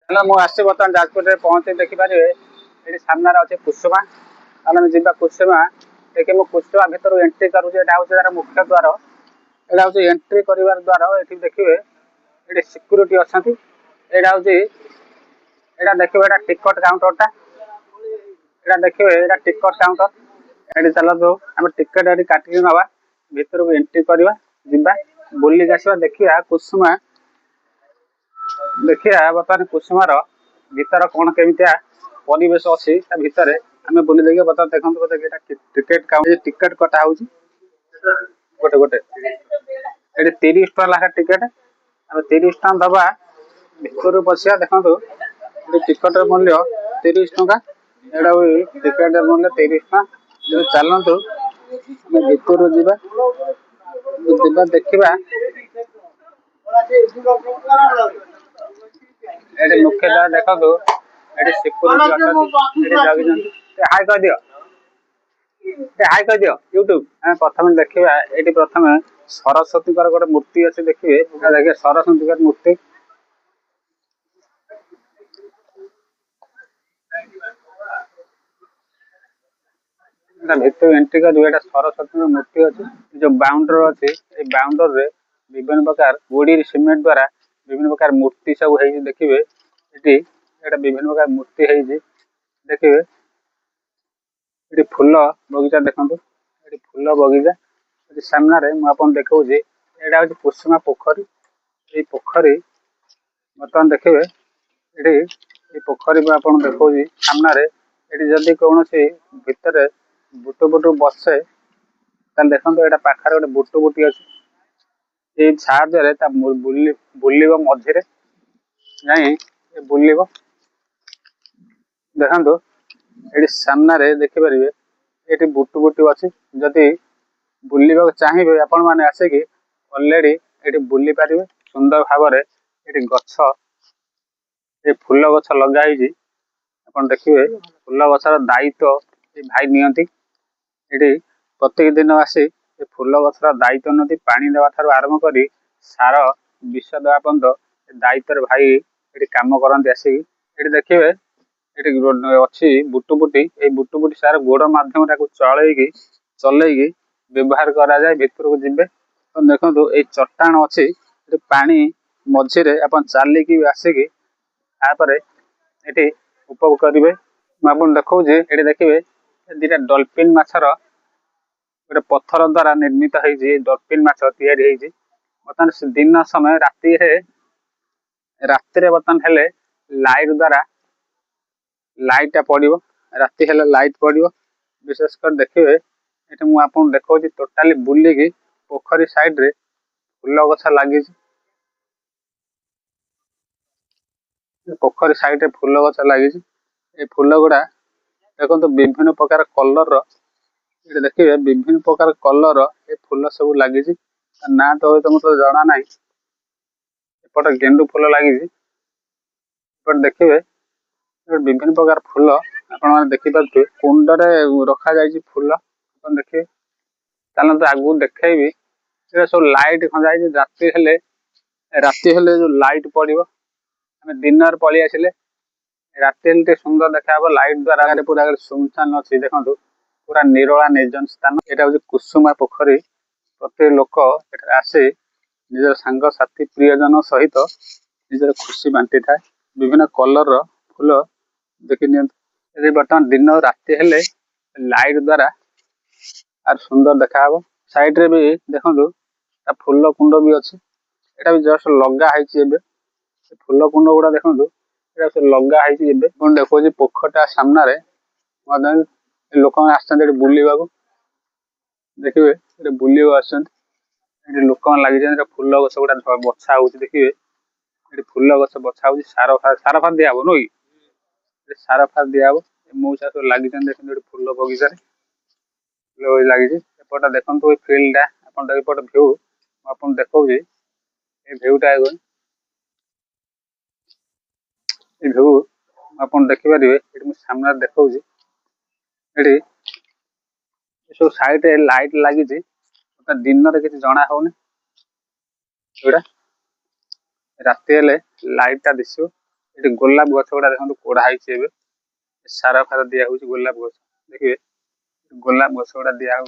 Hello मु आसी बर्तमान जाजपुर में पहुंचे देखिपारे ये सामने अच्छे कुसुमा आम जी कुसुमा देखिए मुझे कुसुमा भितर एंट्री करुचे तार मुख्य द्वार यहाँ हूँ एंट्री कर द्वार ये देखिए ये सिक्यूरीटी अच्छा यहाँ हूँ यहाँ देखिए टिकट काउंटरटा यहाँ देखिए यहाँ टिकट काउंटर ये चलते आम टिकेट ये काटिक नवा भितर को एंट्री करवा जीवा बुलिक आसवा देखिया कुसुमा देखिए बर्तमान कुसुमार भीतर कौन केमितिया परिवेश अच्छी भितर आम बुले देखिए बर्तमान देखते टिकेट टिकेट कटा हो गोटे गोटे ये 30 टका लाखा टिकेट आम 30 टका दबा भितर बसिया देखो टिकट मूल्य 30 टका एटा टिकेट मूल्य 30 टका जो चलतु भितर देखा ये मुख्य द्वार देखो ये सिक्यूरीटी हाई कर दियो हाई कर दियो यूट्यूब प्रथम देखा ये प्रथम सरस्वती गोटे मूर्ति अच्छे देखिए देखिए सरस्वती मूर्ति भितर एंट्री कर सरस्वती मूर्ति अच्छी जो बाउंडर अच्छी बाउंडर रे विभिन्न प्रकार गोड़ी सीमेंट द्वारा विभिन्न प्रकार मूर्ति सब देखिए ये विभिन्न प्रकार मूर्ति है देखिए ये फूल बगीचा देखो ये फूल बगीचा सामने मुझे देखा यहाँ हूँ कुसुमा पोखरी ये पोखरी बर्तमान देखिए ये पोखरी आपको देखा सामने ये जदि कौन भितर बुटु बुटु बसे देखो यहाँ पाखे गोटे बुटु बुटी अच्छी ये साहय बुल मझे जाई बुल देखो ये सामने देखिपारे ये बुटु बुटी अच्छी जदि बुलवा चाहिए आपण मैंने आसिक अलरेडी ये बुली पारे सुंदर भाव ये गछ ये फूल गछ लगाई आप देखिए फूल गछर दायित्व ये भाई नियंती ये प्रत्येक दिन आसी ये फूल गछर दायित्व नियंती पानी देवा ठार आरंभ कर सार विष देवा पर्यंत दायित्व भाई ये कम करते आसिक ये देखिए ये अच्छी बुटुबुटी ये बुटुबुटी सार गोड़ मध्यम चल चल व्यवहार करा जाए भितर को जीवे तो देखो ये चट्टान अच्छी पानी मझे आप चलिकी आसिक ये उपभोग करेंगे मुझे देखा ये देखिए दीटा डॉल्फिन माछर गोटे पत्थर द्वारा निर्मित है डॉल्फिन माछ तैयारी बर्तमान दिन समय राति बर्तमान हेले लाइट द्वारा लाइटा पड़ो राति हेले लाइट पड़ो विशेषकर देखिए ये मुझे आपको देखा टोटाली बुलिकी पोखरी साइड रे फूल गछ लगी पोखरी साइड रे फूल गछ लगी फूल गुड़ा देखो विभिन्न प्रकार कलर ये देखिए विभिन्न प्रकार कलर ये फूल सब लगी ना तो मतलब जना ना एपटे गेंडू फूल लगी देखिए विभिन्न प्रकार फूल आप देखिपे कुंडे रखा जाए फूल आप देखिए चलते आगू देखेबी ये सब लाइट खंजा राति हेले जो लाइट पड़ो आम दिन पलि आसिले राति सुंदर देखा लाइट द्वारा पूरा सुनसान अच्छी देखो पूरा निरोला निर्जन स्थान यहाँ हूँ कुसुमा पोखरी प्रत्येक लोक आसे निजर सांग साथी प्रियजन सहित निजर खुशी बांटी था विभिन्न कलर फूल देखी बर्तमान दिन राति हेले लाइट द्वारा आर सुंदर देखा साइड रे भी देखो फूल कुंड भी अच्छी यहाँ भी जस्ट लगा फूल कुंड गुड़ा देखो लगा देखो पोखरटा सामने लोक मैंने बुलवा देखिए ये बुलवा लोक लगे फूल गछ गुड़ा बछा हो देखिए ये फूल गछ बछा हो सार फार दिया नु सार फार दिया मौसा सब लगी देखते फूल बगीचा लगी एपटा देखो फिल्ड आप भ्यू आप देखा भ्यूटा ये भ्यू आप देखिपारे ये सामने देखा ये सब साइड लाइट लगी दिन किसी जना होनी राति हेले लाइटा दिशो ये गोलाप गछ गुड़ा देखो कोड़ा है सारा फार दिया हूँ गोलाप गछ देखिए गोलाप गछ गुड़ा दिया हूँ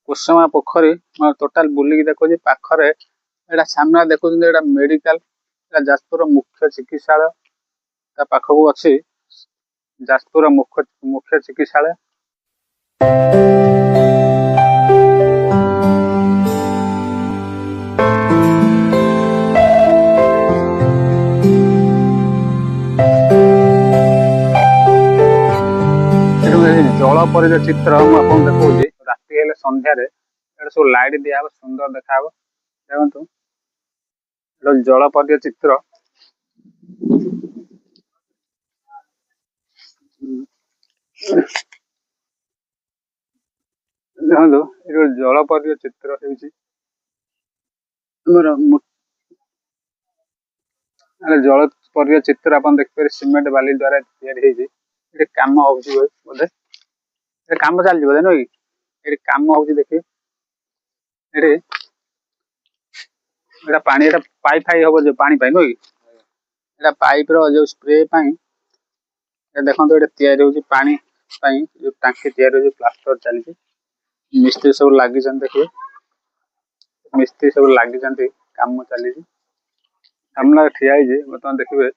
कुसुमा पोखरी टोटाल बुलिकी देखो पाखरे एटा सामने देखुं एटा मेडिकल जाजपुर मुख्य चिकित्सालय ता पाखकू अच्छी जाजपुर मुख्य मुख्य चिकित्सालय जल परी चित्र मुझे देखा राति हेले संध्यारे सब लाइट दिया सुंदर देखा देखु जल परी चित्र देखो ये जल परी चित्र जल परी चित्र आप देखिए सीमेंट बाली द्वारा या काम हो बोधे काम चलती बोधे नुह कि काम हो देखिए ये पानी पाइप फाइ हम जो पानी नुह कि पाइप रो स्प्रे देखो ये पानी जो टांकी तैयारी प्लास्टर चलती मिस्त्री सब लगी देखिए मिस्त्री सब लगी काम चली सामने ठिया बर्तमान देखिए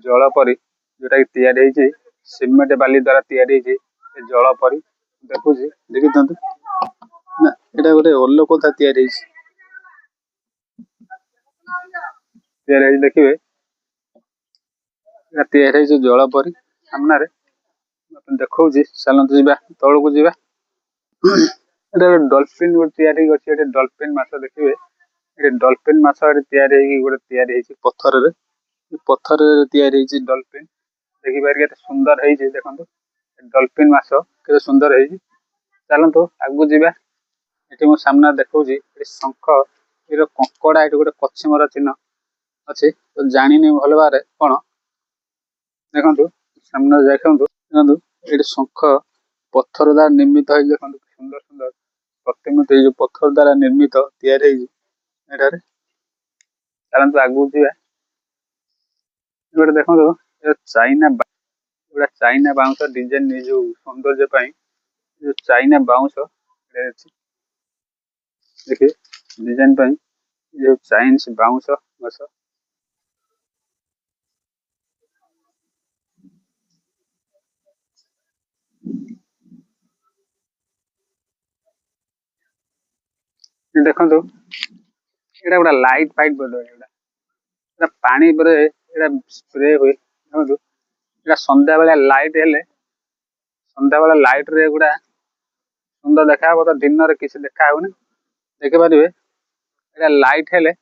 जल परी जोटा कि सीमेंट बाली द्वारा जल परी देखुँ देखी था ना यहाँ गोटे अलोकता देखिए जल परी सामने देखा चलतु जा तौक जा डॉल्फिन गोटे डॉल्फिन माछ देखिए ये डॉल्फिन माछ गोटे पत्थर पत्थर डॉल्फिन देखिए सुंदर है देखो डॉल्फिन माछ के सुंदर है चलतु आगू जा ये सामने देखा शंख ये कंकड़ा ये गोटे पश्चिमर चिन्ह अच्छी तो जानी भल भाव कौन देखु सामने देखु देखु ये शंख पत्थर द्वारा निर्मित है देखो सुंदर सुंदर प्रतिमूर्ति जो पत्थर द्वारा निर्मित या चलतु आगू जा गोटे देखो चाइना गोटा चाइना बाउंस डिजाइन जो सौंदर्य जो चाइना बाउंस देखिए डिजाइन जो चाइनीज बाउंस गछ देखो ये गोटा लाइट फाइट बोध पानी स्प्रे हुए देखो संध्या बेला लाइट हेले संध्या बेला लाइट रे गुड़ा सुंदर देखा तो दिन में किसी देखा देखिपारे ये लाइट हेले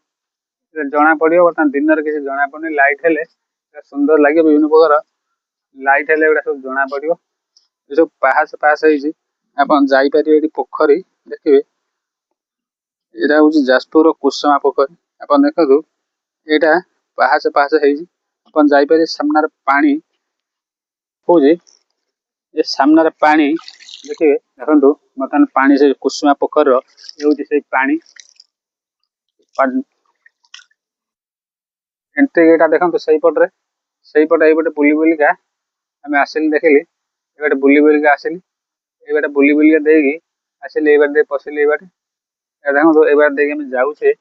जना पड़ो बर्तमान दिन में किसी जना पड़नी लाइट हेले सुंदर लगे विभिन्न प्रकार लाइट हेले सब जना पड़ो ये सब पाहाच पास आप जापर पोखरी देखिए यहाँ हूँ जाजपुर कुसुमा पोखरी आप देखो यहाँ पाहाच पाहाच आप जापर सामने पानी हूँ ये सामने पानी देखिए देखो बर्तमान पानी से कुसुमा पोखर से पानी एंट्री गेट देखो सही पटे ये बुली बुलिका आम आसिल देखिली ये बुली बुलिका आसिली ये बुली बुलिका देगी आसिल ये पशिली ये देखो ये देखिए जाऊे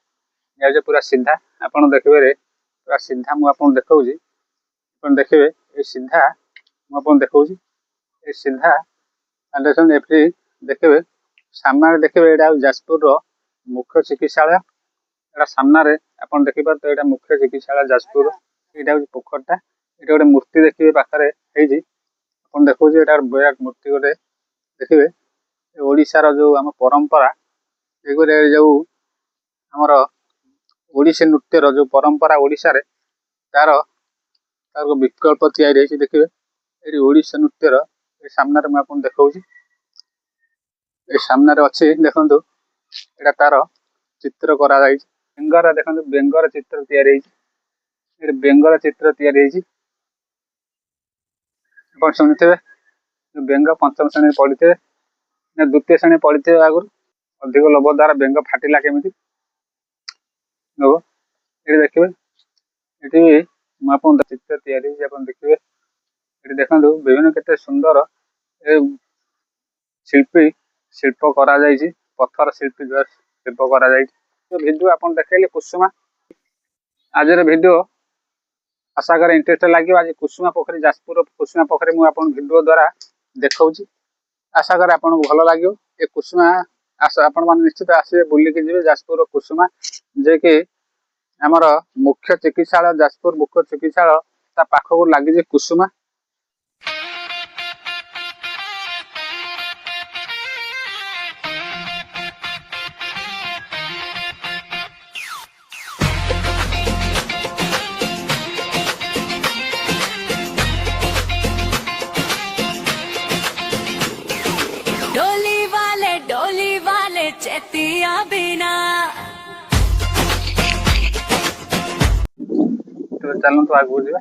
जाऊे पूरा सीधा आपड़ देखिए पूरा सीधा मुझे देखा देखिए ये सीधा मुझे देखा ये सीधा देखिए देखिए सामने देखिए यहाँ जाजपुर मुख्य चिकित्सालय यहाँ सामने आप देखिपार तो यहाँ मुख्य चिकित्सालय जाजपुर यहाँ हूँ पोखरटा ये गोटे मूर्ति देखिए पाखे आप देखो विराट मूर्ति गोटे देखिए ओडिशार जो आम परंपरा ये जो आमर ओडिसी नृत्यर जो परंपरा ओडिशा रे तार तार विकल्प तैयारी देखिए ये ओडिसी नृत्यर सामने मुझे देखा ये सामने अच्छी देखु यहाँ तार चित्र करा बेंगर देखो बेंगर चित्र तैयारी बेंगर चित्र तैयारी शुणुवे बेंग पंचम श्रेणी पढ़ी थे द्वितीय श्रेणी पढ़ी थे आगुरी अधिक लोभ द्वारा बेंग फाटिला केमी देखो ये देखिए ये चित्र तैयारी देखिए ये देखो विभिन्न केते सुंदर शिल्पी शिल्प करा जायछि पत्थर शिल्पी शिल्प करा जायछि वीडियो आपन देखैले कुसुमा आज वीडियो आशा कर इंटरेस्ट लगे आज कुसुमा पोखरी जाजपुर कुसुमा पोखरी मुझे आपन वीडियो द्वारा देखौछि आशा कर आपन को भलो लागो ए कुसुमा आशा आपन मान निश्चित आसे बुल्ली के जिवे जाजपुर कुसुमा जे कि हमर मुख्य चिकित्सालय जाजपुर मुख्य चिकित्सालय ता पाखको लागि जे कुसुमा डोली वाले चेतिया बिना तो चलो तो आगू जीवा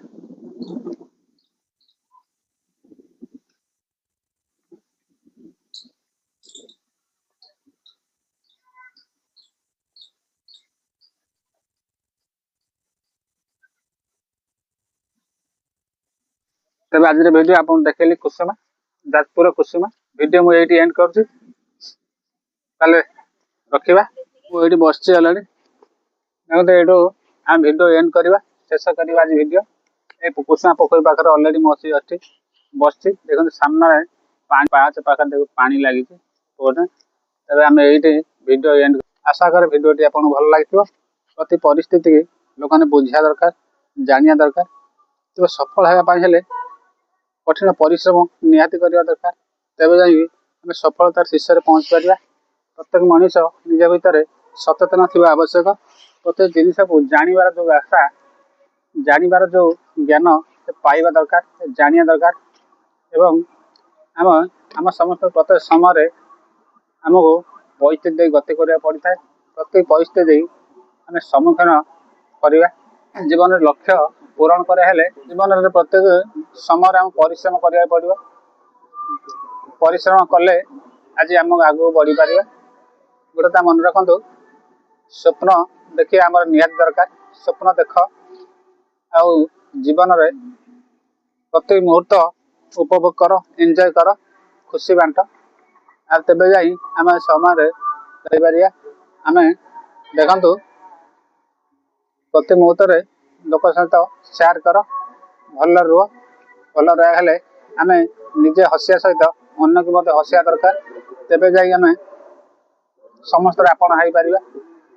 तब आज वीडियो आपन देखैली कुसुमा जाजपुर कुसुमा वीडियो मु एटी एंड करछि ताले रखिबा मु एटी बसछि अलरेडी देखो एटो हम वीडियो एंड करबा शेष करबा आज वीडियो ए कुसुमा पोखरी पाखर अलरेडी मसी अछि बसछि देखो सामने पानी पाछ पाखर देखो पानी लागि छि पोखर तबे हम एटी वीडियो एंड आशा कर वीडियो टी आपन भलो लागितो प्रति परिस्थिति के लोकने बुझिया दरकार जानिया दरकार तो सफल हेबा पाइ हेले कठिन परिश्रम निहाती करवा दरकार तेज जा सफलतार शीर्ष में पहुँच पार प्रत्येक मनीष निज भितर सचेतन थी आवश्यक प्रत्येक जिनस को जानवर जो आशा जानवर जो ज्ञान पाइबा दरकार जानिया दरकार एवं आम आम समस्त प्रत्येक समय आमको परिस्थिति गति करा पड़ता है प्रत्येक परिस्थिति आम सम्मुखीन करवा जीवन लक्ष्य पूरण करे जीवन प्रत्येक समय आम परिश्रम करा पड़ो परिश्रम कले आज आम आगू बढ़ी पार गोटे मन रखु स्वप्न देखिए आम निहाती दरकार स्वप्न देख आउ जीवन में प्रत्येक मुहूर्त उपभोग कर एंजॉय कर खुशी बांट आ तेज जा आम समय रही आम देखु प्रति मुहूर्त लोक सहित शेयर कर भल रुह भल रहे आम निजे हसिया सहित अन्य को मत हसिया दरकार तेबे जाई आम समस्त आपण हो पार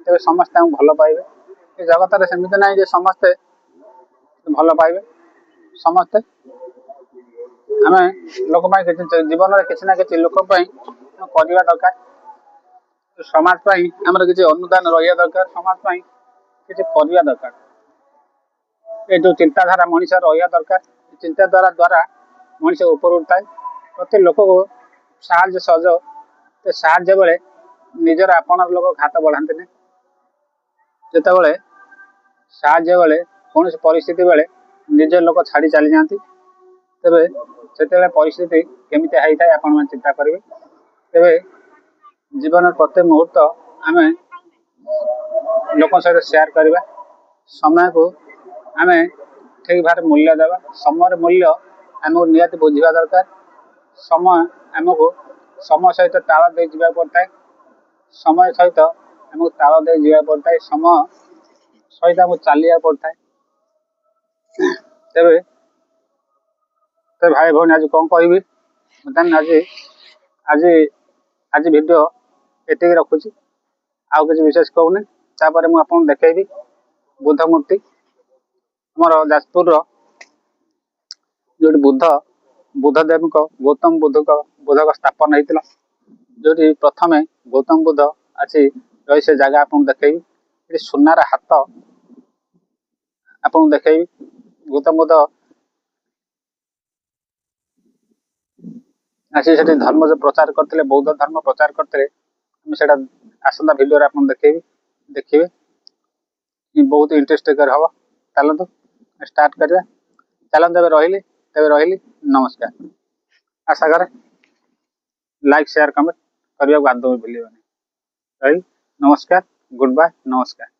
तेरे समस्ते भल पाइबे ये जगत में सेमती ना समस्ते भल पाइबे समस्ते आम लोक जीवन में किसी ना कि लोक करवा दरकार समाज आमर किसी अनुदान रहा दरकार समाज किसी करवा दरकार ये जो चिंताधारा मनीष रहा दरकार चिंताधारा द्वारा मनीष ऊपर उठता है प्रत्येक लोक को साहय सहयोग साहय बेले निजर आपण लोक हाथ बढ़ाते जिते साहय बेले कौन परिस्थिति बेले निज लोक छाड़ी चली जाती तेरे से परिस्थिति केमी होता है आपण मैंने चिंता करेंगे तेरे जीवन प्रत्येक मुहूर्त आम लोक सहित शेयर करवा समय को आम ठीक भाव मूल्य देवा समय मूल्य आमको निहाती बुझा दरकार समय आमको समय सहित ताल दे जा पड़ता है समय सहित आमको ताल दे जा पड़ता है समय सहित आमको चलिया पड़ता है तेरे तो भाई भौणी आज कौन कहि आज आज आज वीडियो ये रखुची आउ किसी विशेष कहूनी तापर मुझे देखी बुद्ध मूर्ति आमर जाजपुर जो बुद्धदेव को गौतम बुद्ध का स्थापन होता जो प्रथम गौतम बुद्ध अच्छी रही से जगह आपको देखी ये सुनार हाथ आपको देखी गौतम बुद्ध आसी से धर्म जो प्रचार करते बौद्ध धर्म प्रचार करते आसंता भिडियो आप देखिए बहुत इंटरेस्टिंग हम चलते स्टार्ट करवा चलते रही नमस्कार आशा करे लाइक शेयर कमेंट करने को आदमी भूल रही नमस्कार गुड बाय नमस्कार।